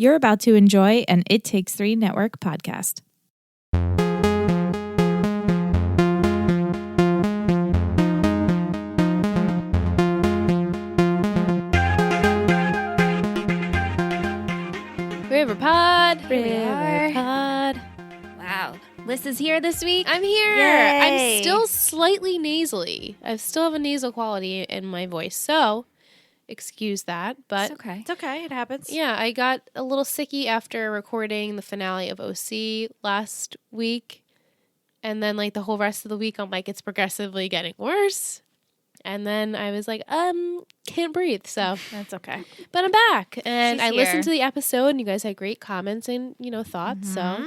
You're about to enjoy an It Takes Three Network podcast. Riverpod. Riverpod. Wow. Liz is here this week. I'm here. Yay. I'm still slightly nasally. I still have a nasal quality in my voice, so excuse that. But It's okay. It's okay. It happens. yeah, I got a little sicky after recording the finale of OC last week. And then like the whole rest of the week, I'm like, it's progressively getting worse. And then I was like, can't breathe. So That's okay. but I'm back. And She's I here. listened to the episode and you guys had great comments and, thoughts. So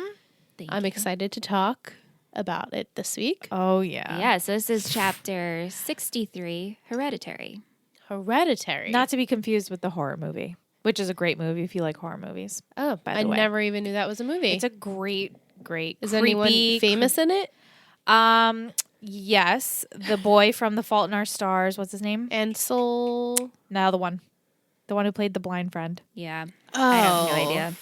Thank I'm you. excited to talk about it this week. Oh, yeah. Yeah, so this is chapter 63, Hereditary. Hereditary. Not to be confused with the horror movie, which is a great movie if you like horror movies. Oh, by I the way. never even knew that was a movie. It's a great Is creepy, anyone famous in it? Yes. The boy from The Fault in Our Stars. What's his name? Ansel. No, the one who played the blind friend. Yeah. Oh. I have no idea.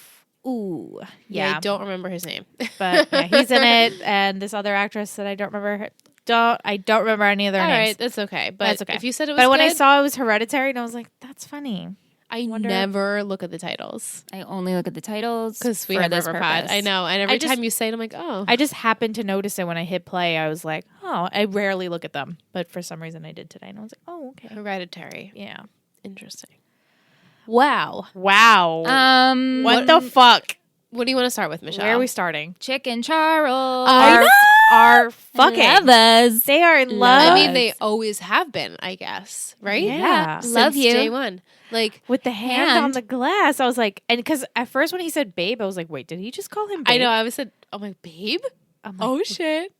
Ooh. Yeah, Yeah. I don't remember his name. But yeah, he's in it. And this other actress that I don't remember. I don't remember any of their All names. right, that's okay. But That's okay. if you said it was But when I good, saw it was Hereditary, and I was like, that's funny. I wonder- never look at the titles I only look at the titles because we for have this Riverpod. purpose. I know, and every I just- time you say it, I'm like, oh, I just happened to notice it when I hit play. I was like, oh, I rarely look at them. But for some reason I did today. And I was like, oh, okay. Hereditary. Yeah. Interesting. Wow. Wow. what what- the fuck? What do you want to start with, Michelle? Where are we starting? Chick and Charles. Are fucking. Lovers. They are in love. I mean, they always have been, I guess, right? Yeah. Love Since you. day one. Like, With the hand on And- the glass. I was like, and because at first when he said babe, I was like, wait, did he just call him babe? I know. I was said, oh my babe. I'm like, Oh shit.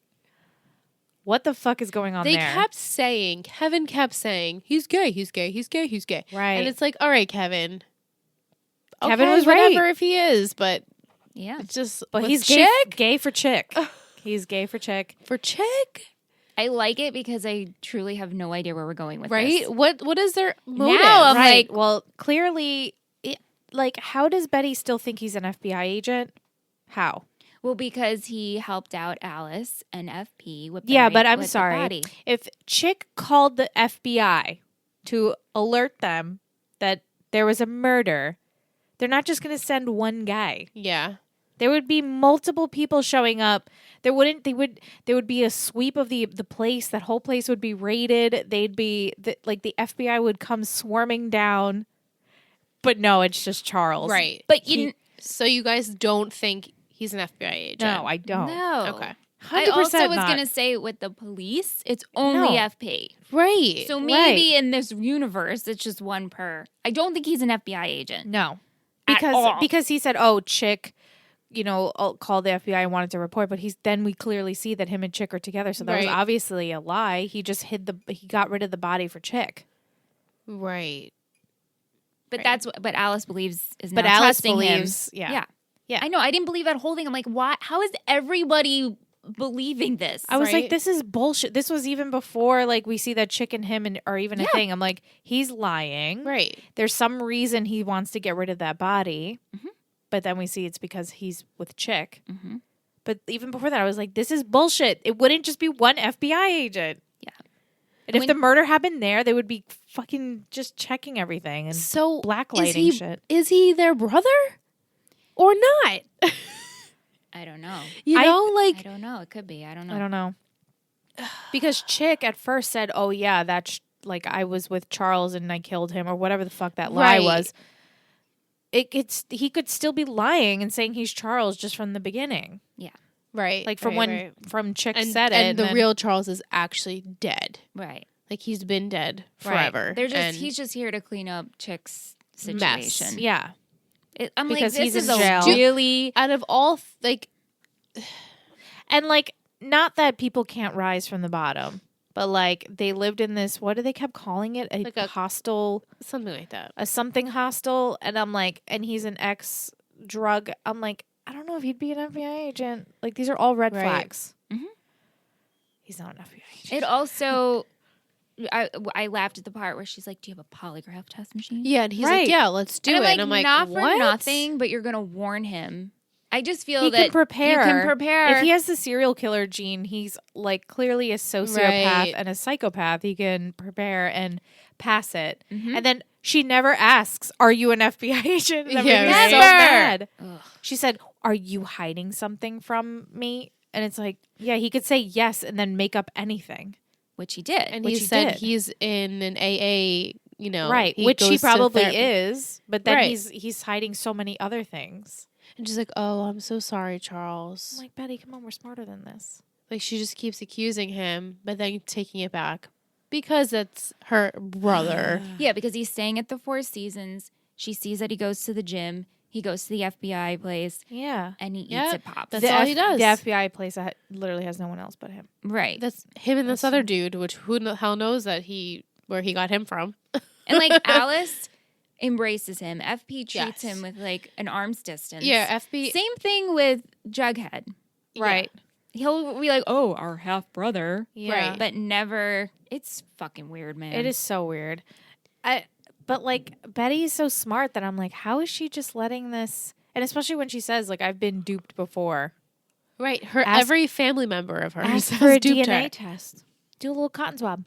what the fuck is going on They there? kept saying, Kevin kept saying, he's gay, he's gay, he's gay, he's gay. Right. And it's like, all right, Kevin. Kevin Okay, was right. whatever if he is, but Yeah. it's just, But with he's chick gay for chick. He's gay for chick. for chick, I like it because I truly have no idea where we're going with right? this. What is their motive? Now I'm Right. like, Well, clearly, how does Betty still think he's an FBI agent? How? well, because he helped out Alice and FP with Yeah, burying- but I'm with the sorry. body. If Chick called the FBI to alert them that there was a murder, they're not just going to send one guy. Yeah. There would be multiple people showing up. There would be a sweep of the place. That whole place would be raided. They'd be the FBI would come swarming down. But no, it's just Charles. Right. But So you guys don't think he's an FBI agent? No, I don't. no. Okay. 100% I also was not. going to say with the police, it's only No. FP. Right. So maybe in this universe, it's just one per. I don't think he's an FBI agent. No. At all. Because he said, "Oh, Chick, I'll call the FBI and wanted to report," but then we clearly see that him and Chick are together, so that was Right. obviously a lie. He just he got rid of the body for Chick. right. But Right. that's what Alice believes is But not Alice trusting believes, him. yeah. Yeah. I know. I didn't believe that whole thing. I'm like, why? How is everybody believing this? I was Right. like, this is bullshit. This was even before we see that Chick and him are even a Yeah. thing. I'm like, he's lying. Right. There's some reason he wants to get rid of that body. Mhm. But then we see it's because he's with Chick. Mm-hmm. But even before that, I was like, this is bullshit. It wouldn't just be one FBI agent. Yeah. And if When- the murder happened there, they would be fucking just checking everything and So blacklighting shit. Is he their brother or not? I don't know. You know, I don't know. It could be. I don't know. I don't know. Because Chick at first said, oh, yeah, that's I was with Charles and I killed him or whatever the fuck that lie Right. was. He could still be lying and saying he's Charles just from the beginning. right. Like from right, when right. from Chick and, said it. and the then- real Charles is actually dead. Right. Like he's been dead Right. forever. They're just. and He's just here to clean up Chick's Mess. situation. Yeah. I'm Because like, he's this is in jail. a really. out of all And not that people can't rise from the bottom, but they lived in this, what do they kept calling it? Like a- hostel, something like that. a something hostel. And I'm like, and he's an ex-drug. I'm like, I don't know if he'd be an FBI agent. These are all red Right. flags. Mhm. He's not an FBI agent. It also I laughed at the part where she's like, "Do you have a polygraph test machine?" Yeah, and he's Right. like, yeah, let's do and it. I'm And I'm like, not what? for nothing, but you're gonna warn him. I just feel He that can prepare. You can prepare. If he has the serial killer gene, he's like clearly a sociopath Right. and a psychopath. He can prepare and pass it. Mhm. And then she never asks, "Are you an FBI agent?" That Yeah, made me right. so Never. mad. Ugh. She said, "Are you hiding something from me?" And it's like, yeah, he could say yes and then make up anything. Which he did. And Which he he said did. he's in an AA, Right, he which he goes to probably therapy. is, but then Right. he's hiding so many other things. And she's like, oh, I'm so sorry, I'm Charles. like, Betty, come on, we're smarter than this. Like, she just keeps accusing him, but then taking it back because that's her brother. Yeah, because he's staying at the Four Seasons. She sees that he goes to the gym. He goes to the FBI place, Yeah. and he Yeah, eats at Pops. that's all he does. The FBI place that literally has no one else but him. Right. That's him and this That's other true. dude, which who the hell knows where he got him from. And like Alice embraces him. FP treats Yes. him with like an arm's distance. Yeah, FB. Same thing with Jughead. Right. He'll be like, "Oh, our half brother," Yeah. Right. but never. It's fucking weird, man. It is so weird. But like Betty is so smart that I'm like, how is she just letting this? And especially when she says, like, I've been duped before. Right. Her Ask- every family member of hers Ask has for a duped DNA her. test. Do a little cotton swab.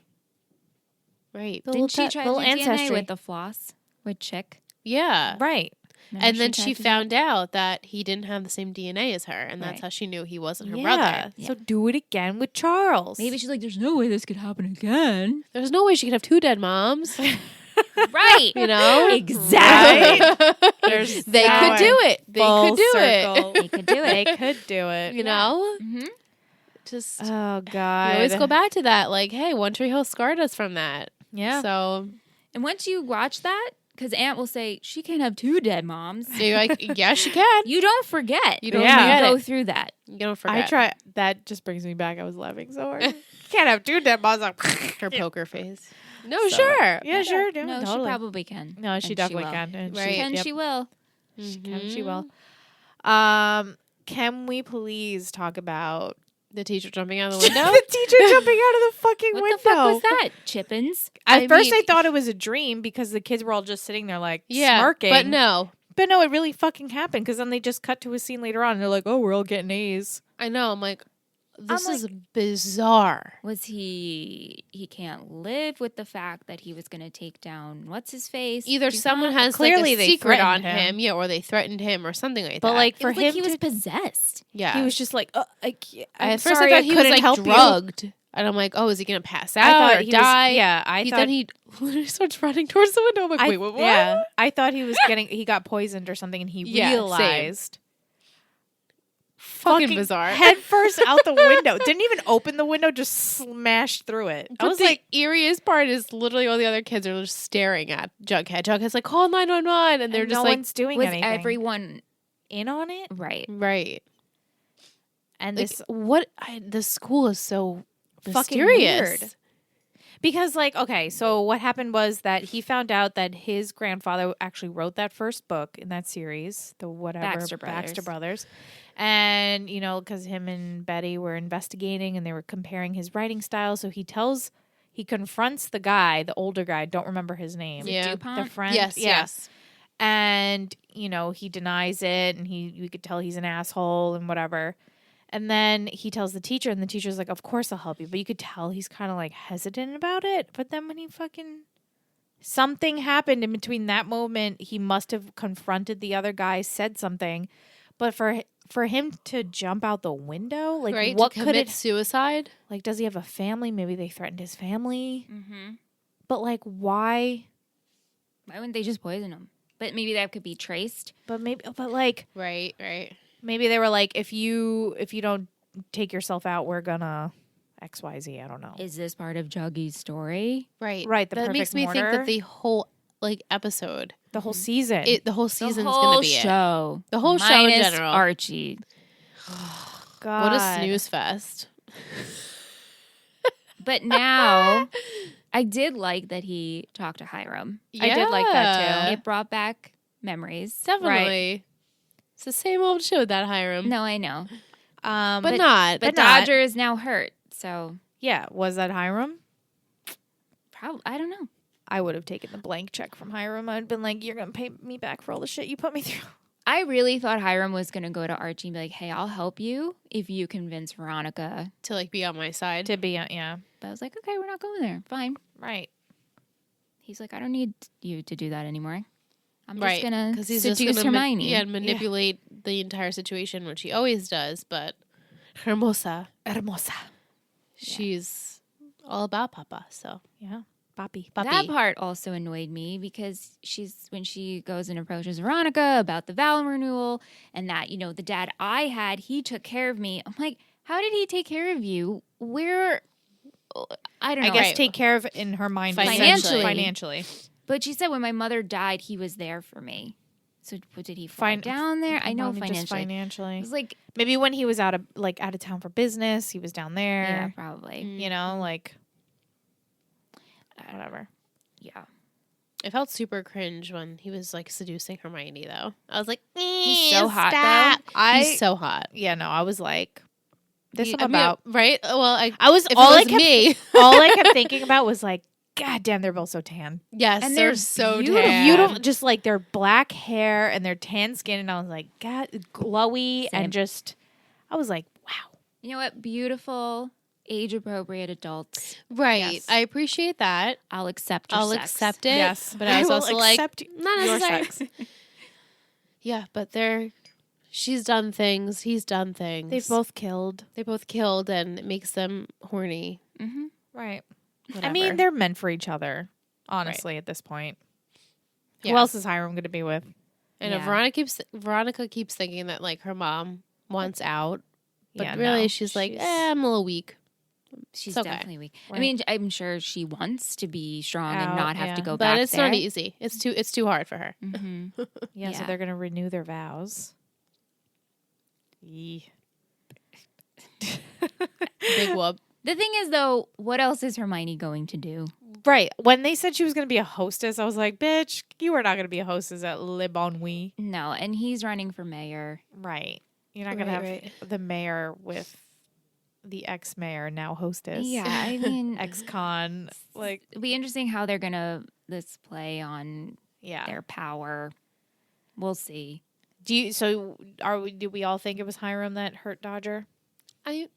Right. The Didn't she little try little the DNA ancestry. with the floss with Chick? Yeah. Right. Remember And then tried she to do found out that he didn't have the same DNA as her, and that's Right. how she knew he wasn't her Yeah. brother. So do it again with Charles. Maybe she's like, "There's no way this could happen again." There's no way she could have two dead moms. Right. You know? Exactly. There's They no could way. do it. They Full could do circle. They could do They it. could do it. You know? hmm Just Oh we God. always go back to that. Like, hey, One Tree Hill scarred us from that. Yeah. So And once you watch that, because Aunt will say she can't have two dead moms. you're like, yeah, she can. You don't forget. You don't when forget you go it. through that. You don't I forget. try. That just brings me back. I was laughing so hard. Can't have two dead moms. Her poker face. No, So- sure. Yeah, sure. No, No, totally. she probably can. No, she And definitely will. can. And Right. She, Can yep. she will. She can. She Mhm. will. Can we please talk about The teacher jumping out of the window. the teacher jumping out of the fucking What window? the fuck was that, Chippins? At first, mean- I thought it was a dream because the kids were all just sitting there like Yeah, smirking. but no. But no, it really fucking happened because then they just cut to a scene later on and they're like, "Oh, we're all getting A's." I know. I'm like, this I'm is bizarre. Was he can't live with the fact that he was going to take down what's his face? Either He's someone not- has Clearly like a they secret on threatened him. him. Yeah, or they threatened him or something like But that. like It for was him, like he was to- possessed. yeah. he was just like, I can't. I'm At first, sorry, I thought he was couldn't like help you." drugged, and I'm like, oh, is he gonna pass out I thought or he die? Was, yeah, I thought Then he literally starts running towards the window. I'm like, wait, what? Yeah, I thought he was he got poisoned or something, and he Yeah, same. realized. Fucking bizarre. Head first out the window. Didn't even open the window, just smashed through it. I But was the like, eeriest part is literally all the other kids are just staring at Jughead. Jughead's like, call 911, and they're and just no like, one's doing Was anything. everyone in on it? right? right. And Like, this the school is so fucking mysterious. weird. Because, like, okay, so what happened was that he found out that his grandfather actually wrote that first book in that series, the whatever Baxter Brothers. And, you know, because him and Betty were investigating and they were comparing his writing style. So he confronts the guy, the older guy, don't remember his name. Yeah. DuPont? The friend. Yes, yeah. yes. And, you know, he denies it and you could tell he's an asshole and whatever. And then he tells the teacher, and the teacher's like, of course I'll help you. But you could tell he's kind of like hesitant about it. But then when he something happened in between that moment, he must have confronted the other guy, said something. But for him to jump out the window, like Right? what to could commit it, suicide? like, does he have a family? Maybe they threatened his family. Mm-hmm. But like, why? Why wouldn't they just poison him? But maybe that could be traced. But like, Right, right. maybe they were like, if you don't take yourself out, we're gonna XYZ. I don't know. Is this part of Juggy's story? Right. Right, the that makes perfect me think mortar. that the whole episode, The whole season. the whole season's the gonna whole be it. show. The whole show in minus general. Archie. God. What a snooze fest. But now, I did like that he talked to Hiram. I did like that, too. It brought back memories. Definitely. It's the same old show with that Hiram. No, I know. But but- not. But not. Dodger is now hurt. So Yeah, was that Hiram? I don't know. I would have taken the blank check from Hiram. I'd been like, you're going to pay me back for all the shit you put me through. I really thought Hiram was going to go to Archie and be like, hey, I'll help you if you convince Veronica. To like be on my side. To be, yeah. But I was like, okay, we're not going there. Fine. Right. He's like, I don't need you to do that anymore. I'm Right. just going to Because he's seduce just gonna Hermione. manipulate the entire situation, which he always does. But Hermosa, she's all about Papa. So Yeah. Papi. That part also annoyed me because when she goes and approaches Veronica about the vow renewal and that, the dad I had, he took care of me. I'm like, how did he take care of you? Where, I don't know. I guess take care of in her mind Financially. Financially. But she said when my mother died, he was there for me. So did he find down there? I know Probably just financially. financially. It was like, Maybe when he was out of town for business, he was down there. yeah, probably. You know, like whatever. Yeah. it felt super cringe when he was like seducing Hermione. Though I was like, He's so hot, stop. though. He's so hot. Yeah, no, I was like, this I is mean, about right? Well, I was if all it I was kept me. all I kept thinking about was like, God damn, they're both so tan. Yes, And they're they're so beautiful. tan. Beautiful, just like their black hair and their tan skin, and I was like, God, glowy, Same. and just, I was like, wow. You know what? Beautiful, age-appropriate adults. Right. Yes. I appreciate that. I'll accept your I'll sex. accept it. Yes, but I was will also like, accept not your necessary. sex. Yeah, but she's done things. He's done things. They've both killed. They both killed, and it makes them horny. Mm-hmm. Right. Whatever. I mean, they're meant for each other, honestly, at this point. Yeah. Who else is Hiram going to be with? And if Yeah. Veronica keeps thinking that like her mom wants out, but Yeah, really no, she's like, I'm a little weak. She's It's okay. definitely weak. I Right. mean, I'm sure she wants to be strong and Out, not have yeah. to go But back it's there. not easy. It's too hard for her. Mm-hmm. Yeah, so Yeah. they're going to renew their vows. Yee. Big whoop. The thing is, though, what else is Hermione going to do? Right. When they said she was going to be a hostess, I was like, bitch, you are not going to be a hostess at Le Bon Nuit. No, and he's running for mayor. Right. You're not going to Right, have the mayor with the ex-mayor, now hostess. Yeah, I mean, Ex-con. Like, it'll be interesting how they're gonna play on yeah. their power. We'll see. Do we all think it was Hiram that hurt Dodger? I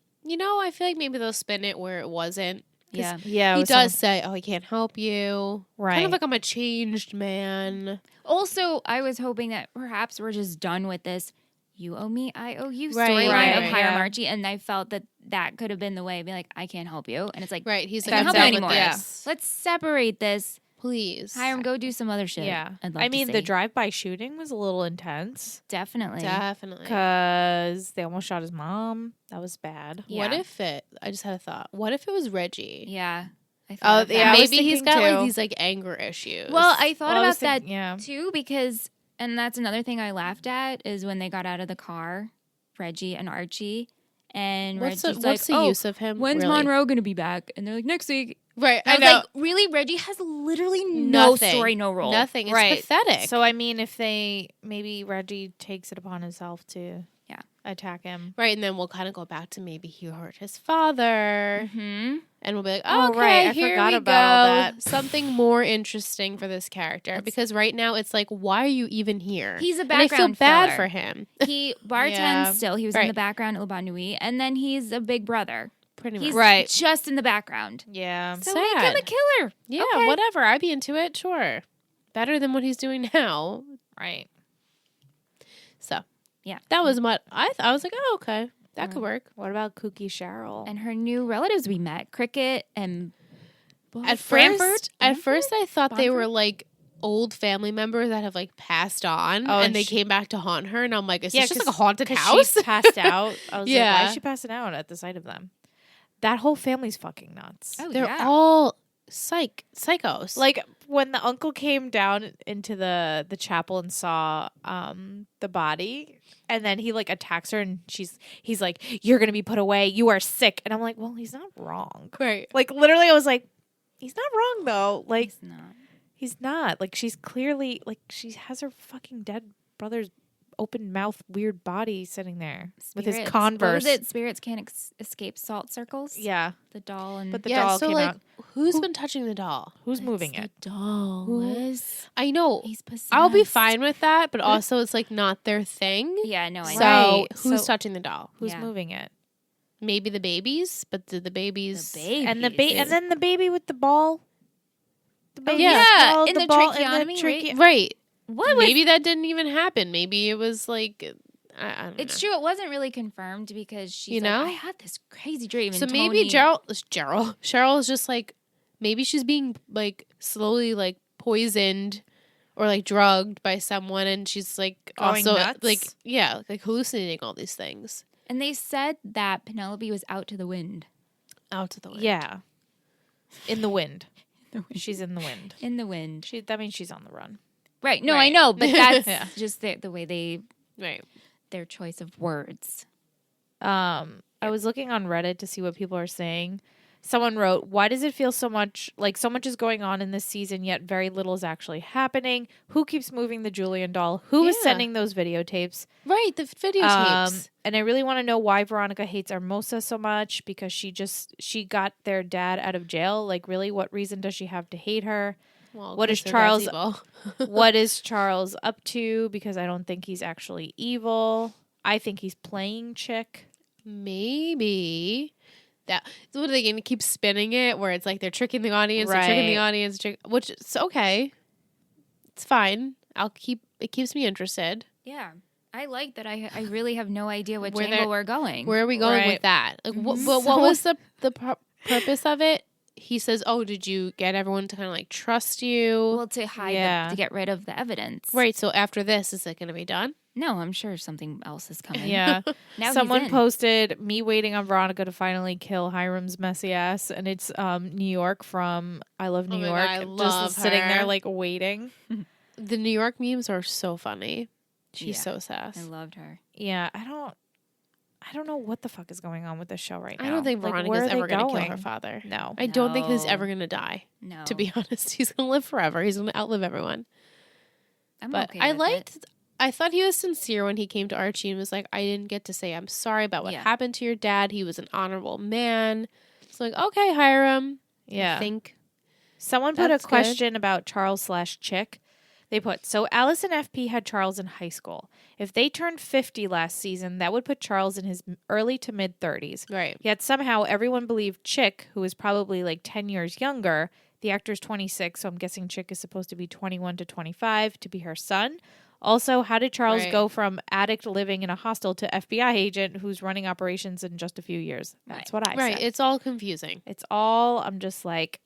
feel like maybe they'll spin it where it wasn't. 'Cause Yeah. Yeah. He does say, "Oh, he can't help you." Right. Kind of like I'm a changed man. Also, I was hoping that perhaps we're just done with this "you owe me, I owe you" Right, storyline right, of Hiram yeah. Archie, and I felt that could have been the way. Be like, I can't help you, and it's like, Right. He's I like, can't I'm help you done with anymore. this. Let's separate this. Please. Hiram, go do some other shit. Yeah. I'd love I to mean, see. the drive-by shooting was a little intense definitely. Definitely. because they almost shot his mom. That was bad. Yeah. What if I just had a thought. What if it was Reggie? Yeah. I Oh, thought of that. yeah, I was Maybe he's thinking got like too. these like anger issues. Well, I thought Well, I about was that yeah. too because, and that's another thing I laughed at is when they got out of the car, Reggie and Archie, and what's Reggie's the like, use of him? when's really? Monroe going to be back? And they're like, next week. Right. And I I was know. like, really? Reggie has literally no Nothing. story, no role. Nothing. It's Right. pathetic. So I mean, if maybe Reggie takes it upon himself to Yeah. attack him. right, and then we'll kind of go back to maybe he hurt his father, Mm-hmm. and we'll be like, Oh, okay, right. I here forgot we about all go. that. Something more interesting for this character because right now it's like, why are you even here? He's a And I feel background bad filler. for him. He bartends Yeah. still. He was in Right. the background at Le Bon Nuit, and then he's a big brother. Pretty He's much. Right. just in the background. Yeah. So make him a Sad. killer. Yeah, Okay. whatever. I'd be into it. Sure, better than what he's doing now. Right. So Yeah. that was what I was like. Oh, okay, that could work. What about Kooky Cheryl? And her new relatives we met, Cricket and At Frankfurt. first, I thought they Bonford? were like old family members that have like passed on, Oh, and and they she- came back to haunt her. And I'm like, is Yeah, this just like a 'cause- haunted 'Cause house? she passed out. I was like, why Yeah. is she passing out at the sight of them? That whole family's fucking nuts. Oh, They're yeah. all psychos. Like when the uncle came down into the chapel and saw the body, and then he like attacks her, and he's like, "You're gonna be put away. You are sick." And I'm like, "Well, he's not wrong." right. Like literally, I was like, "He's not wrong though." Like It's not. he's not. Like she's clearly like she has her fucking dead brother's open mouth weird body sitting there with his Spirits. Converse. What was it? Spirits can't escape salt circles. Yeah, The doll and but the doll so came like, out. who's been touching the doll? Who's moving it? The doll. Who- Liz. I know. He's possessed. I'll be fine with that, but also it's like not their thing. Yeah, no, I So know. Right. who's So- touching the doll? Who's Yeah. moving it? Maybe the babies, but did the babies? The baby. And and then the baby with the ball. The baby yeah. with the Yeah, ball, in the ball, tracheotomy, right? Right. What was Maybe that didn't even happen. Maybe it was like I don't It's know. true. It wasn't really confirmed because she's You like, know? I had this crazy dream. So And maybe Tony- Cheryl is just like maybe she's being like slowly like poisoned or like drugged by someone, and she's like Going also nuts? like hallucinating all these things And they said that Penelope was out to the wind. out to the wind. Yeah, in the wind. She's in the wind. In the wind. That means she's on the run. Right. No, I Right. know, but that's Yeah. just the way Right. their choice of words. I was looking on Reddit to see what people are saying. Someone wrote, "Why does it feel so much is going on in this season, yet very little is actually happening? Who keeps moving the Julian doll? Who is Yeah. sending those videotapes? Right. The videotapes. And I really want to know why Veronica hates Hermosa so much because she got their dad out of jail. Like, really, what reason does she have to hate her? Well, what is 'cause their dad's Charles- evil. What is Charles up to? Because I don't think he's actually evil. I think he's playing chick. Maybe that. So what are they going to keep spinning it? Where it's like they're tricking the audience, they're tricking the Right. audience, which is okay. It's fine. It keeps me interested. Yeah. I like that I really have no idea which Where angle they're- we're going. Where are we going Right. with that? Like, what So- was the purpose of it? He says, "Oh, did you get everyone to kind of like trust you?" well, to hide Yeah. to get rid of the evidence. Right. So after this, is it going to be done? No, I'm sure something else is coming. Yeah. Now Someone he's in. posted me waiting on Veronica to finally kill Hiram's messy ass, and it's New York from I Love New Oh my York. God, I love just sitting her. there like waiting. The New York memes are so funny. She's Yeah. so sass. I loved her. Yeah, I don't know what the fuck is going on with this show right now. I don't think Like, where Veronica's are they ever going to kill going? her father. No. I don't think he's No. ever going to die. No. To be honest, he's going to live forever. He's going to outlive everyone. I'm But okay I with liked. it. I thought he was sincere when he came to Archie and was like, "I didn't get to say I'm sorry about what Yeah. happened to your dad. He was an honorable man." It's like, okay, Hiram. Yeah. I think Someone put That's a good. question about Charles/Chick. They put, so Alice and FP had Charles in high school. If they turned 50 last season, that would put Charles in his early to mid 30s. right. Yet somehow everyone believed Chick, who is probably like 10 years younger, the actor's 26, so I'm guessing Chick is supposed to be 21 to 25, to be her son. Also, how did Charles Right. go from addict living in a hostel to FBI agent who's running operations in just a few years? That's what I Right. said. It's all confusing. It's all, I'm just like,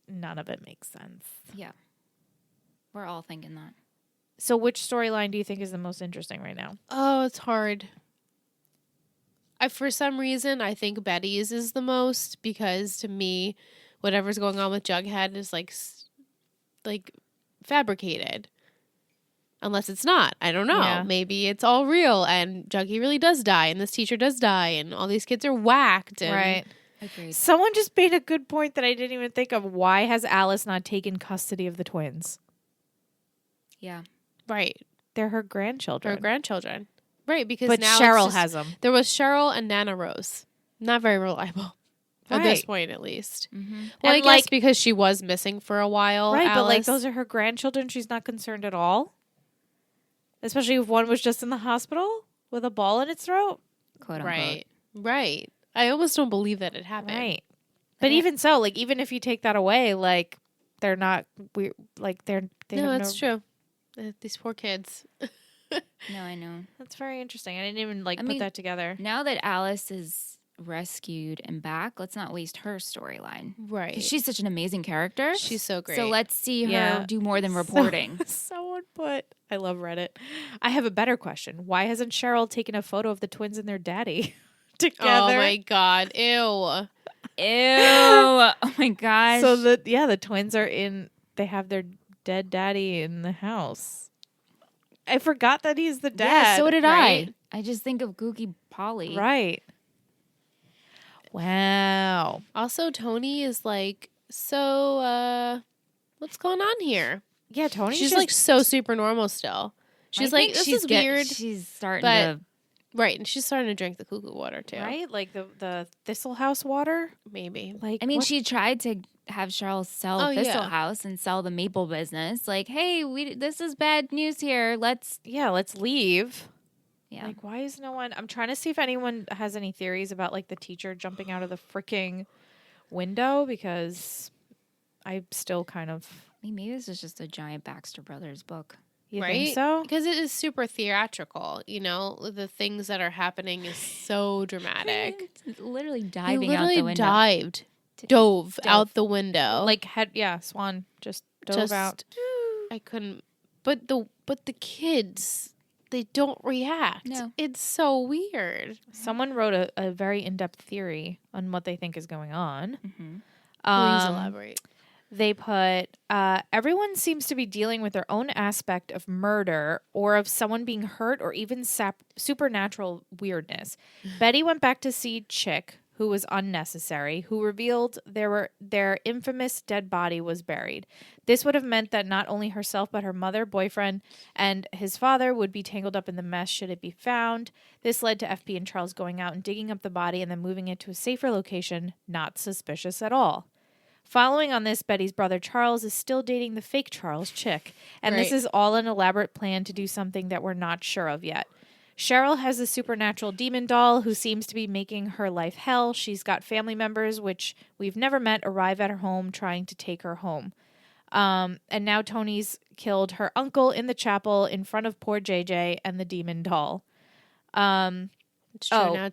none of it makes sense. Yeah. We're all thinking that. So which storyline do you think is the most interesting right now? Oh, it's hard. For some reason, I think Betty's is the most because to me, whatever's going on with Jughead is like fabricated. Unless it's not. I don't know. Yeah. Maybe it's all real and Juggy really does die and this teacher does die and all these kids are whacked. And Agreed. Someone just made a good point that I didn't even think of. Why has Alice not taken custody of the twins? Yeah. Right. They're her Her grandchildren. grandchildren. Right. Because but now Cheryl it's just- has them. There was Cheryl and Nana Rose. Not very reliable. At this Right. point, at least. Mm-hmm. Well, And, I guess like- because she was missing for a while. Right, but like Alice. those are her grandchildren. She's not concerned at all. Especially if one was just in the hospital with a ball in its throat. Quote unquote. Right. Right. I almost don't believe that it happened. Right. But Okay. even so, like even if you take that away, like they're not weird. Like they No, have that's true. These poor kids. No, I know. That's very interesting. I didn't even like I put mean, that together. Now that Alice is rescued and back, let's not waste her storyline. 'Cause Right. she's such an amazing character. She's so great. So let's see her Yeah. do more than reporting. Someone put. I love Reddit. I have a better question. Why hasn't Cheryl taken a photo of the twins and their daddy together? Oh my god. Ew. Ew. Oh my gosh. So the twins are in. They have their dead daddy in the house. I forgot that he's the dad. Yeah, so did right? I just think of Googie Polly. Right. Wow. Also, Tony is like, so, what's going on here? Yeah, Tony's She's just, like so super normal still. She's I like, think this she's is weird. She's starting but- to. Right, and she's starting to drink the cuckoo water too. Right? Like the Thistle House water? Maybe. Like I mean, what- she tried to have Charles sell Oh, Thistle yeah. House and sell the maple business. Like, hey, this is bad news here. Let's. let's leave. Yeah. Like, why is no one? I'm trying to see if anyone has any theories about like the teacher jumping out of the freaking window because I still kind of. I mean, maybe this is just a giant Baxter Brothers book. You Right? think so? Because it is super theatrical, the things that are happening is so dramatic. It's literally He diving literally out the window. dove Dove. out the window. Like Swan just dove Just- out. I couldn't. But the kids, they don't react. No. It's so weird. Someone wrote a very in-depth theory on what they think is going on. Mm-hmm. Please elaborate. They put, everyone seems to be dealing with their own aspect of murder or of someone being hurt or even supernatural weirdness. Betty went back to see Chick, who was unnecessary, who revealed their infamous dead body was buried. This would have meant that not only herself, but her mother, boyfriend, and his father would be tangled up in the mess should it be found. This led to FP and Charles going out and digging up the body and then moving it to a safer location, not suspicious at all. Following on this, Betty's brother Charles is still dating the fake Charles Chick, and this Right. is all an elaborate plan to do something that we're not sure of yet. Cheryl has a supernatural demon doll who seems to be making her life hell. She's got family members, which we've never met, arrive at her home trying to take her home. And now Tony's killed her uncle in the chapel in front of poor JJ and the demon doll. It's true. Oh. Now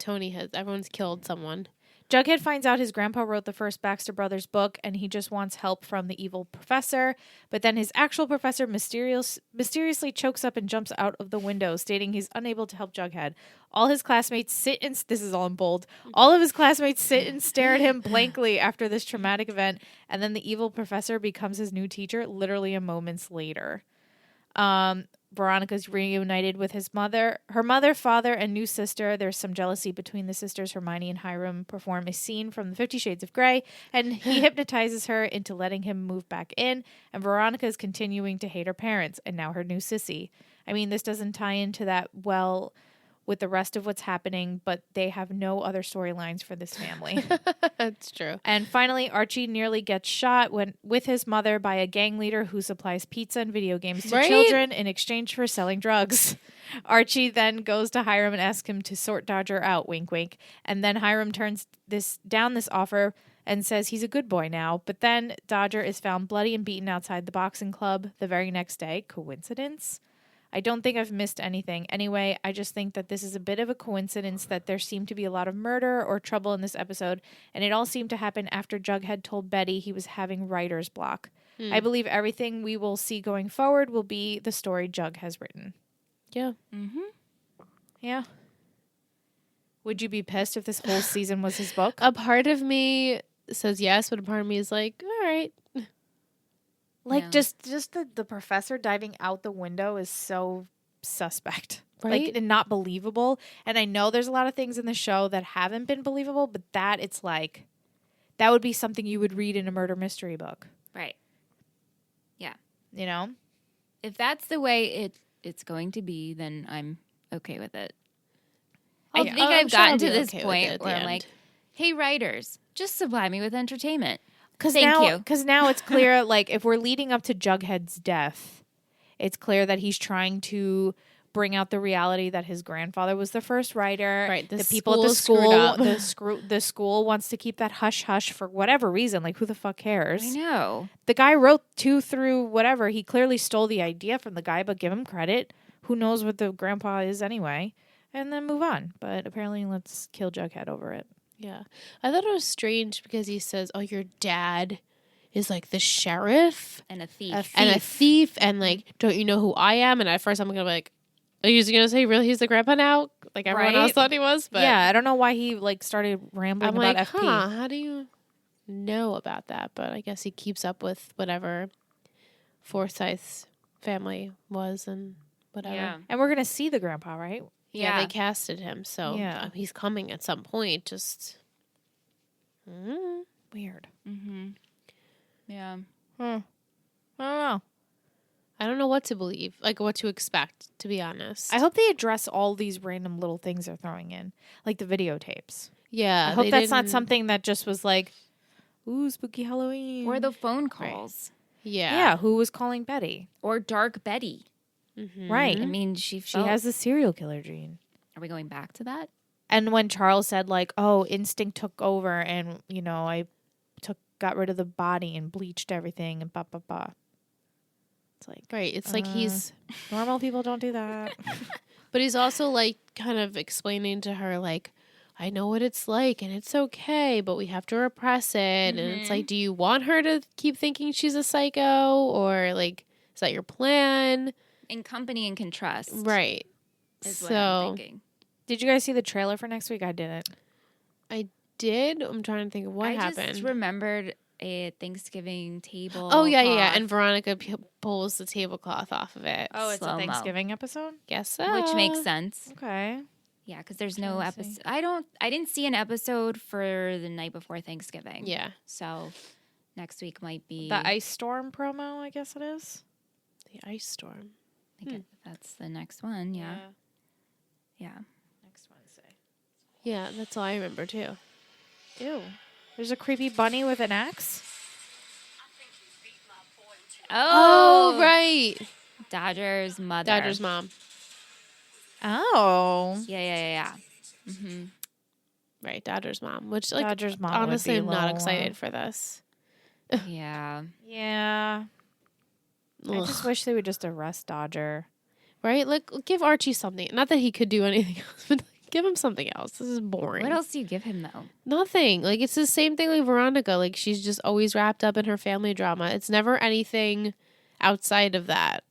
everyone's killed someone. Jughead finds out his grandpa wrote the first Baxter Brothers book and he just wants help from the evil professor. But then his actual professor mysteriously chokes up and jumps out of the window, stating he's unable to help Jughead. All his classmates sit and this is all in bold. All of his classmates sit and stare at him blankly after this traumatic event. And then the evil professor becomes his new teacher literally a moments later. Veronica's reunited with her mother, father, and new sister. There's some jealousy between the sisters. Hermione and Hiram perform a scene from the 50 Shades of Grey, and he hypnotizes her into letting him move back in, and Veronica is continuing to hate her parents, and now her new sissy. I mean, this doesn't tie into that well with the rest of what's happening, but they have no other storylines for this family. That's true. And finally, Archie nearly gets shot with his mother by a gang leader who supplies pizza and video games to Right? children in exchange for selling drugs. Archie then goes to Hiram and asks him to sort Dodger out, wink, wink. And then Hiram turns down this offer and says he's a good boy now. But then Dodger is found bloody and beaten outside the boxing club the very next day. Coincidence? I don't think I've missed anything. Anyway, I just think that this is a bit of a coincidence that there seemed to be a lot of murder or trouble in this episode, and it all seemed to happen after Jughead told Betty he was having writer's block. I believe everything we will see going forward will be the story Jug has written. Yeah. Mm-hmm. Yeah. Would you be pissed if this whole season was his book? A part of me says yes, but a part of me is like, all right. Like, No. just the professor diving out the window is so suspect. Right? Like, and not believable. And I know there's a lot of things in the show that haven't been believable, but that it's like, that would be something you would read in a murder mystery book. Right. You know? If that's the way it's going to be, then I'm okay with it. I think I'm I've sure I'll gotten to be this okay with point it at the where I'm end. like, hey, writers, just supply me with entertainment. Because Thank now, you. Because now it's clear, like, if we're leading up to Jughead's death, it's clear that he's trying to bring out the reality that his grandfather was the first writer. Right, The the people at the school is school, screwed up. the school wants to keep that hush hush for whatever reason. Like, who the fuck cares? I know. The guy wrote 2 through whatever. He clearly stole the idea from the guy, but give him credit. Who knows what the grandpa is anyway? And then move on. But apparently, let's kill Jughead over it. Yeah. I thought it was strange because he says, oh, your dad is like the sheriff And a thief. and a thief. And like, don't you know who I am? And at first I'm going to be like, are you going to say really he's the grandpa now? Like everyone Right? else thought he was. But Yeah, I don't know why he like started rambling I'm about like, FP. how do you know about that? But I guess he keeps up with whatever Forsyth's family was and whatever. Yeah. And we're gonna see the grandpa, right? Yeah, they casted him, so Yeah. he's coming at some point. Just Weird. Mm-hmm. Yeah. I don't know. I don't know what to believe, like what to expect, to be honest. I hope they address all these random little things they're throwing in, like the videotapes. yeah, I hope they that's not didn't- something that just was like, ooh, spooky Halloween. Or the phone calls. yeah, who was calling Betty? Or Dark Betty. Mhm. Right. I mean, she She has the serial killer gene. Are we going back to that? And when Charles said like, "Oh, instinct took over, and I got rid of the body and bleached everything and blah blah blah," it's like Right. It's like he's, normal people don't do that. but he's also like kind of explaining to her like, I know what it's like and it's okay, but we have to repress it. And it's like, do you want her to keep thinking she's a psycho, or like, is that your plan? In company and can trust. Right. Is what I'm thinking. Did you guys see the trailer for next week? I didn't. I'm trying to think of what I happened. just remembered a Thanksgiving table. Oh yeah, yeah. cloth, And Veronica pulls the tablecloth off of it. Oh, it's a Slow-mo. Thanksgiving episode. Guess so. which makes sense. Okay. Yeah, because there's no Trying to see. episode. I didn't see an episode for the night before Thanksgiving. Yeah. So next week might be The ice storm promo, I guess it is. The ice storm. I think that's the next one. Yeah. Yeah. Next Wednesday. Yeah, that's all I remember too. Ew. There's a creepy bunny with an axe. Oh, right. Dodger's mother. Dodger's mom. Oh. Yeah. Mm-hmm. Right, Dodger's mom. Which like Dodger's mom. honestly would I'm be not low, excited for this. Yeah. Yeah. I Ugh. just wish they would just arrest Dodger. Right? Like give Archie something. Not that he could do anything else, but give him something else. This is boring. What else do you give him though? Nothing. Like it's the same thing like Veronica. Like she's just always wrapped up in her family drama. It's never anything outside of that.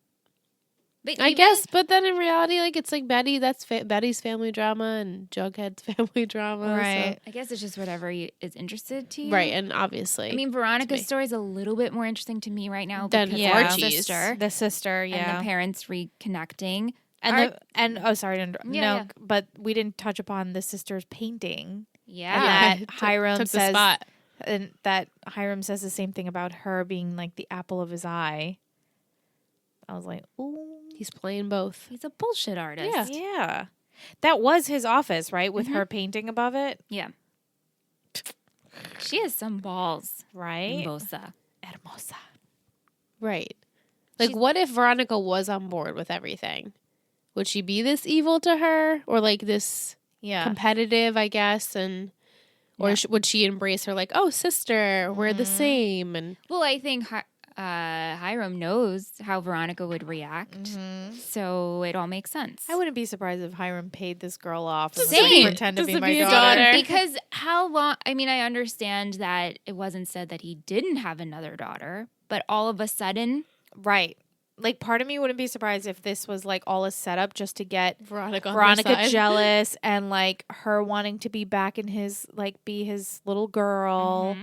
But I even- guess, but then in reality, like it's like Betty. That's Betty's family drama and Jughead's family drama. so- Right. I guess it's just whatever is interested to you. right, and obviously, I mean, Veronica's me. story is a little bit more interesting to me right now Than because Yeah. of the Archie's. sister The sister, and yeah. the parents reconnecting. And oh, sorry, Yeah. but we didn't touch upon the sister's painting. Yeah. And that Hiram took the says, spot. and that Hiram says the same thing about her being like the apple of his eye. I was like, ooh, He's playing both. He's a bullshit artist. Yeah. yeah. That was his office, right? With her painting above it, Yeah. She has some balls. right? Bosa. Hermosa. Right. Like, She's- what if Veronica was on board with everything? Would she be this evil to her, or like this Yeah. competitive? I guess, and or Yeah. would she embrace her like, oh, sister, we're the same? And Well, I think Hiram knows how Veronica would react. So it all makes sense. I wouldn't be surprised if Hiram paid this girl off and was Same. like, pretend to Just be to my be his daughter. daughter. Because how long? I mean, I understand that it wasn't said that he didn't have another daughter, but all of a sudden, Right. Like, part of me wouldn't be surprised if this was like all a setup just to get Veronica, on Veronica her side. jealous and like her wanting to be back in his, like, be his little girl.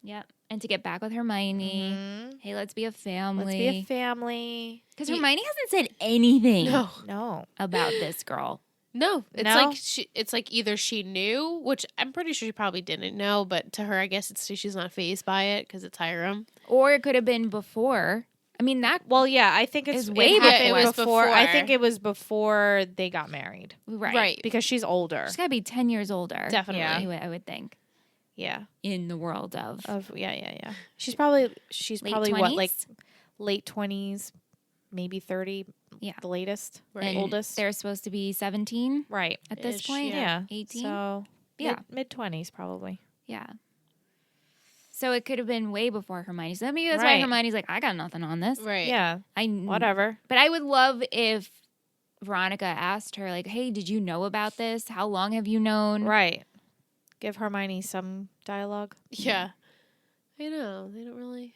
yeah, and to get back with Hermione. Mhm. Hey, let's be a Let's family. be a family. Because Hermione hasn't said anything No. about this girl. No, it's No? like it's like either she knew, which I'm pretty sure she probably didn't know, but to her, I guess it's she's not fazed by it because it's Hiram. Or it could have been before. I mean, that Well, yeah, I think it's It's way it happened before. It was before. I before. think it was before they got married right. because she's older. She's got to be 10 years older. Definitely. Yeah. I would think. Yeah. In the world of. Yeah. She's probably Late what, 20s? like late 20s, maybe 30. Yeah. The latest, Right. And oldest. They're supposed to be 17 Right. at this Ish, point. Yeah. 18. So Yeah. mid 20s probably. Yeah. So it could have been way before Hermione. So maybe that's why Right. Hermione's like, I got nothing on this. Right. Yeah. Whatever. But I would love if Veronica asked her, like, hey, did you know about this? How long have you known? Right. Give Hermione some dialogue. Yeah. I know. They don't really.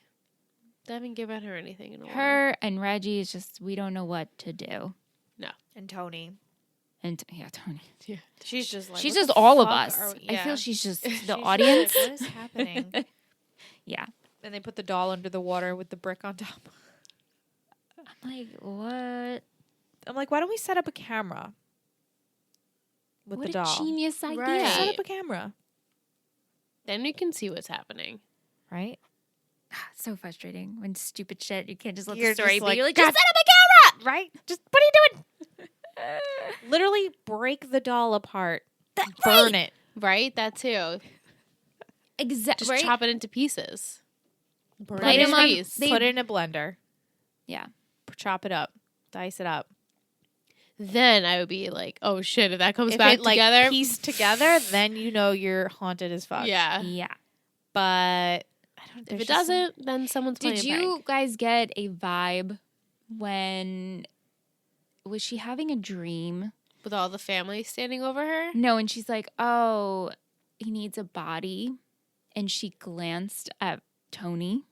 They haven't given her anything in a while. Her and Reggie is just, we don't know what to do. And Tony. And yeah, Tony. She's just like She's what just the all of fuck us. are we- I yeah. feel she's just the She's just audience. like, what is happening? Yeah. And they put the doll under the water with the brick on top. I'm like, what? I'm like, why don't we set up a camera with What the a doll? genius idea. Right. Set up a camera, Then you can see what's happening. right? So frustrating when stupid shit. You can't just let You're the story just be. like, You're like, God. just set up a camera! Right? Just what are you doing? Literally break the doll apart. Burn it. Right? That too. Exactly. Just chop it into pieces. Burn Light it them in on- peace. they- Put it in a blender. Yeah. Chop it up. Dice it up. Then I would be like, oh shit, if that comes If back it like together. pieced together, then you know you're haunted as fuck. Yeah. Yeah. But I don't. If there's it just some- doesn't, then someone's playing Did a you prank. guys get a vibe when was she having a dream? With all the family standing over her? No, and she's like, "Oh, he needs a body," and she glanced at Tony,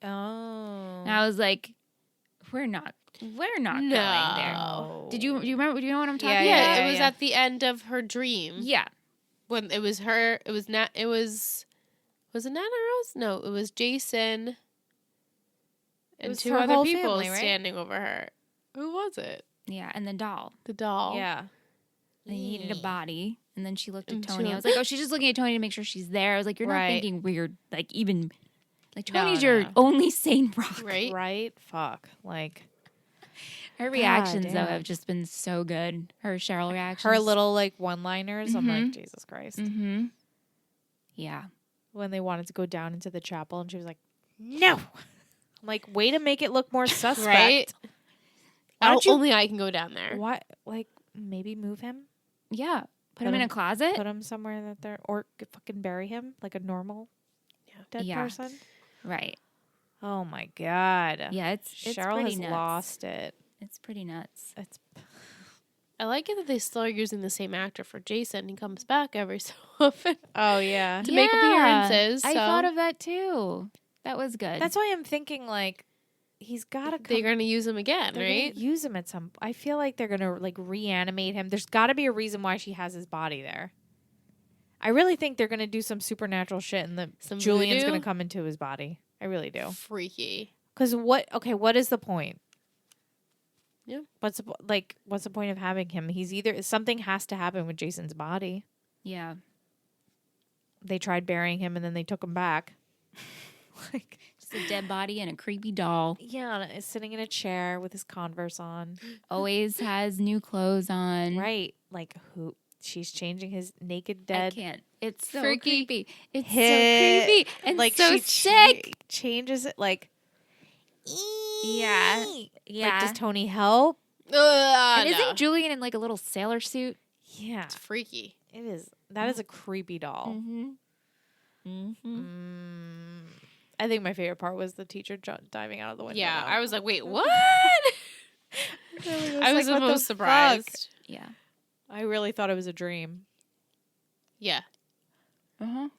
Oh. and I was like, "We're not going there." No. Did you remember? Do you know what I'm talking Yeah, Yeah, about? it was at the end of her dream. Yeah. When it was her, it was not, it was it Nana Rose? No, it was Jason and was 2 her other whole people family, right? standing over her. Who was it? Yeah, and the doll. The doll. Yeah. They needed a body, and then she looked at And Tony. she- I was like, "Oh, she's just looking at Tony to make sure she's there." I was like, "You're not Right. thinking weird, like even like No, Tony's no, your no. only sane rock." Right? Right? Fuck. Like Her reactions though damn. have just been so good. Her Cheryl reactions. her little like one-liners. I'm like, Mhm. Jesus Christ. Mm-hmm. Yeah. When they wanted to go down into the chapel, and she was like, "No." I'm like, way to make it look more suspect. Right? Why don't you? Only I can go down there. Why? Like maybe move him. Yeah. Put Put him in him- a closet. Put him somewhere that they're, or fucking bury him like a normal dead Yeah. person. Right. Oh my god. Yeah, it's Cheryl pretty has nuts. lost it. It's pretty nuts. It's I like it that they still are using the same actor for Jason. He comes back every so often. oh yeah. To make appearances, I so- thought of that too. That was good. That's why I'm thinking like he's got to. They're going to use him again, They're right? gonna use him at some. I feel like they're gonna like reanimate him. There's got to be a reason why she has his body there. I really think they're gonna do some supernatural shit, and the Some Julian's voodoo? gonna come into his body. I really do. Freaky. Because what? Okay, what is the point? Yeah. What's the point of having him? He's either something has to happen with Jason's body. yeah. They tried burying him, and then they took him back. like Just a dead body and a creepy doll. yeah, is sitting in a chair with his Converse on. Always has new clothes on. Right, like who? She's changing his naked I dead. can't. It's so Freaky. creepy. It's Hit. so creepy and like so she sick. changes it like. Yeah. Like, Yeah. does Tony help? And No. isn't Julian in like a little sailor suit? Yeah, It's freaky. it is. That is a creepy doll. Mm-hmm. Mm-hmm. I think my favorite part was the teacher diving out of the window. Yeah, though. I was like, wait, what? really I was like, the what most fuck? surprised. Yeah. I really thought it was a dream. Yeah. Uh-huh.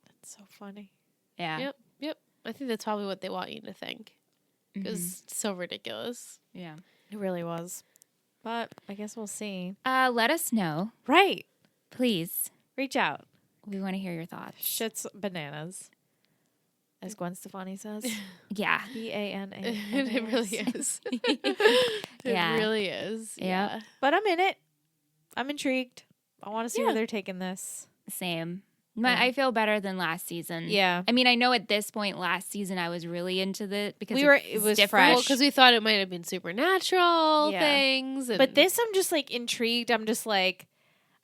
That's so funny. Yeah. Yep. Yep. I think that's probably what they want you to think. Because it's so ridiculous. Yeah. It really was. But I guess we'll see. Let us know, Right. please. Reach out. We want to hear your thoughts. Shit's bananas. As Gwen Stefani says. Yeah. BANA. It really is. Yeah. It really is. Yeah. But I'm in it. I'm intrigued. I want to see Yeah. where they're taking this. Same. Yeah. I feel better than last season. Yeah. I mean, I know at this point last season I was really into because It was different. fresh. Well, because we thought it might have been supernatural Yeah. things. And But this, I'm just like intrigued. I'm just like,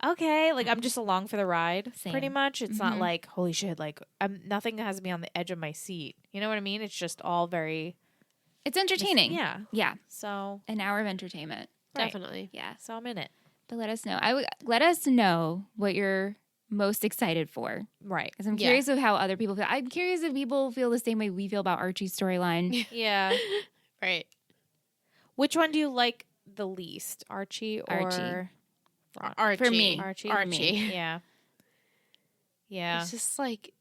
okay, like I'm just along for the ride. Same. Pretty much. It's not Mhm. like holy shit. Like nothing has me on the edge of my seat. You know what I mean? It's just all very It's entertaining. Yeah. Yeah. So An hour of entertainment. right. definitely. Yeah. So I'm in it. But let us know. Let us know what you're most excited for. Right. Because I'm Yeah. curious of how other people feel. I'm curious if people feel the same way we feel about Archie's storyline. Yeah. Right. Which one do you like the least, Archie or Archie. Ron? Archie. For me. Archie. Archie. Yeah. Yeah. It's just like,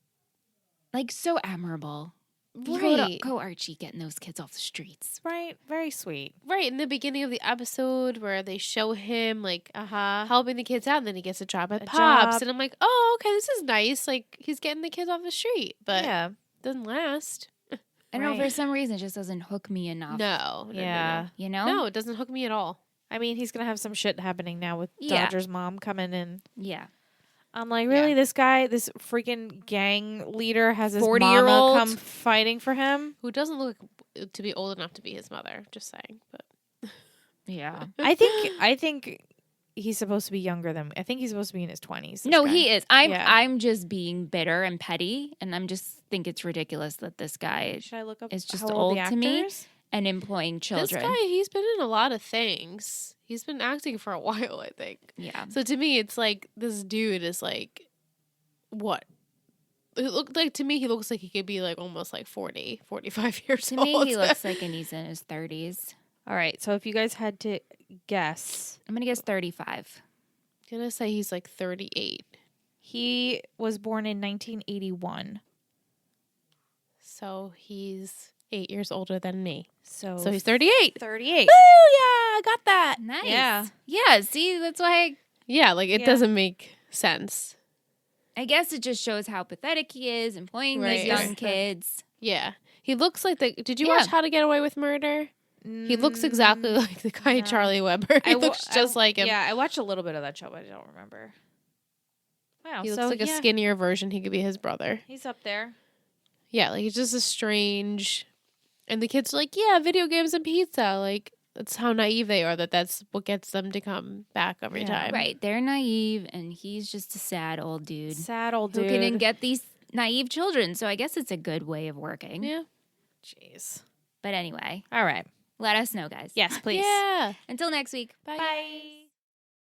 Like so admirable. right. Go Archie getting those kids off the streets. Right. Very sweet. Right. In the beginning of the episode where they show him like Uh-huh. helping the kids out and then he gets a job at A Pops. job. And I'm like, oh, okay, this is nice. Like he's getting the kids off the street. But Yeah. doesn't last. I don't know, Right. for some reason it just doesn't hook me enough. No. Yeah. You know? No, it doesn't hook me at all. I mean, he's gonna have some shit happening now with Yeah. Dodger's mom coming in. Yeah. I'm like, really? Yeah. This guy, this freaking gang leader has his 40-year-old? mama come fighting for him? Who doesn't look to be old enough to be his mother, just saying. But Yeah. I think he's supposed to be younger than. I think he's supposed to be in his 20s. No, he is. Yeah. I'm just being bitter and petty, and I'm just think it's ridiculous that this guy Should I look up? is just how old the to me actors? and employing children. this guy, he's been in a lot of things. He's been acting for a while, I think. Yeah. So to me, it's like this dude is like, what? It looked like to me, he looks like he could be like almost like 40, 45 years To old. me, he looks like he's in his 30s. All right. So if you guys had to guess, I'm going to guess 35. I'm gonna say he's like 38. he was born in 1981. So he's 8 years older than me. So So he's 38. 38. Woo! Yeah, I got that. Nice. Yeah. Yeah, see, that's why Yeah, like it Yeah. doesn't make sense. I guess it just shows how pathetic he is employing Right. these young Right. kids. Yeah. He looks like the. Did you Yeah. watch How to Get Away with Murder? He looks exactly like the guy no. Charlie Weber. He looks just like him. Yeah, I watched a little bit of that show, but I don't remember. Wow. He looks so like a yeah, skinnier version. He could be his brother. he's up there. Yeah, like he's just a strange. And the kids are like, yeah, video games and pizza. Like that's how naive they are. That's what gets them to come back every Yeah. time. Right. They're naive, and he's just a sad old dude Sad old who dude. can get these naive children. So I guess it's a good way of working. Yeah. Jeez. But anyway, All right. let us know, guys. Yes, please. Yeah. Until next week. Bye. Bye.